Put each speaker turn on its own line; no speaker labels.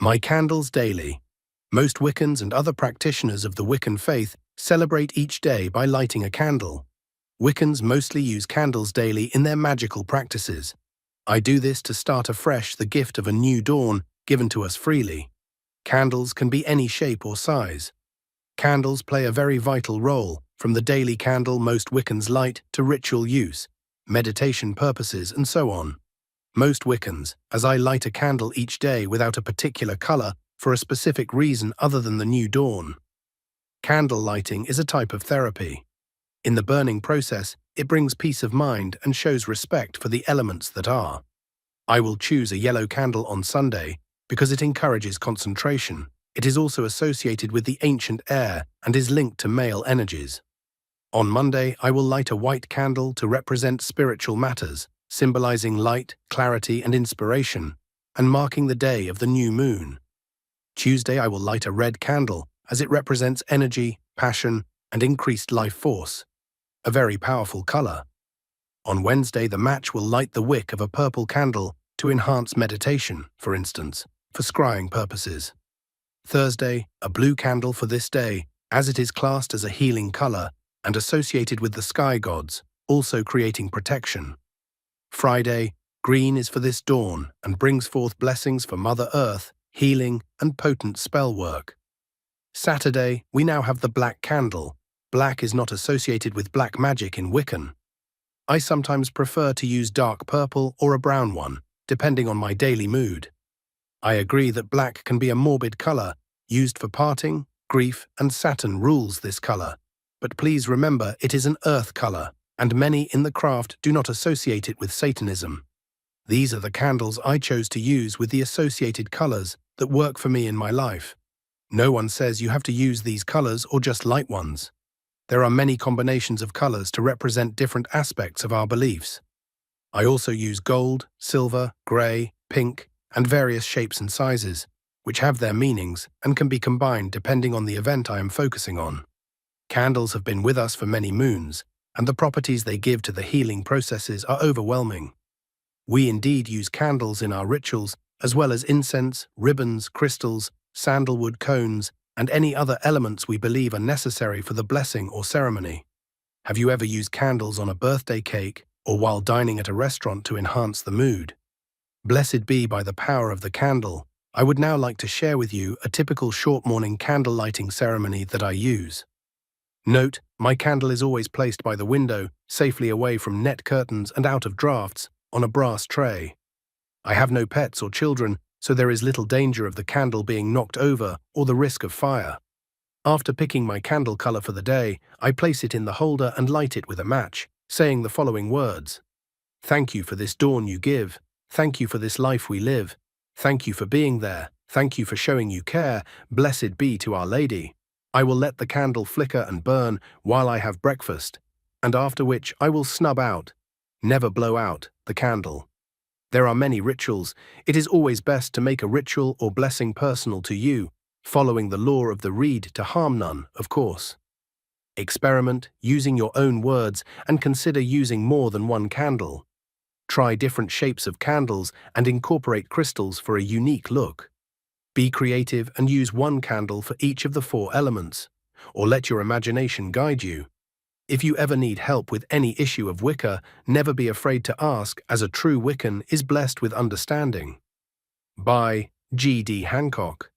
My candles daily. Most Wiccans and other practitioners of the Wiccan faith celebrate each day by lighting a candle. Wiccans mostly use candles daily in their magical practices. I do this to start afresh the gift of a new dawn given to us freely. Candles can be any shape or size. Candles play a very vital role, from the daily candle most Wiccans light to ritual use, meditation purposes, and so on. Most Wiccans, as I light a candle each day without a particular color for a specific reason other than the new dawn. Candle lighting is a type of therapy. In the burning process, it brings peace of mind and shows respect for the elements that are. I will choose a yellow candle on Sunday because it encourages concentration. It is also associated with the ancient air and is linked to male energies. On Monday, I will light a white candle to represent spiritual matters, symbolizing light, clarity, and inspiration, and marking the day of the new moon. Tuesday, I will light a red candle as it represents energy, passion, and increased life force, a very powerful color. On Wednesday, the match will light the wick of a purple candle to enhance meditation, for instance, for scrying purposes. Thursday, a blue candle for this day, as it is classed as a healing color and associated with the sky gods, also creating protection. Friday, green is for this dawn and brings forth blessings for Mother Earth, healing, and potent spell work. Saturday, we now have the black candle. Black is not associated with black magic in Wiccan. I sometimes prefer to use dark purple or a brown one, depending on my daily mood. I agree that black can be a morbid color, used for parting, grief, and Saturn rules this color. But please remember it is an earth color, and many in the craft do not associate it with Satanism. These are the candles I chose to use with the associated colors that work for me in my life. No one says you have to use these colors or just light ones. There are many combinations of colors to represent different aspects of our beliefs. I also use gold, silver, gray, pink, and various shapes and sizes, which have their meanings and can be combined depending on the event I am focusing on. Candles have been with us for many moons, and the properties they give to the healing processes are overwhelming. We indeed use candles in our rituals, as well as incense, ribbons, crystals, sandalwood cones, and any other elements we believe are necessary for the blessing or ceremony. Have you ever used candles on a birthday cake or while dining at a restaurant to enhance the mood? Blessed be by the power of the candle, I would now like to share with you a typical short morning candle lighting ceremony that I use. Note, my candle is always placed by the window, safely away from net curtains and out of drafts, on a brass tray. I have no pets or children, so there is little danger of the candle being knocked over or the risk of fire. After picking my candle color for the day, I place it in the holder and light it with a match, saying the following words. Thank you for this dawn you give. Thank you for this life we live. Thank you for being there. Thank you for showing you care. Blessed be to Our Lady. I will let the candle flicker and burn while I have breakfast, and after which I will snub out, never blow out, the candle. There are many rituals. It is always best to make a ritual or blessing personal to you, following the law of the reed to harm none, of course. Experiment, using your own words, and consider using more than one candle. Try different shapes of candles and incorporate crystals for a unique look. Be creative and use one candle for each of the 4 elements, or let your imagination guide you. If you ever need help with any issue of Wicca, never be afraid to ask, as a true Wiccan is blessed with understanding. By G.D. Hancock.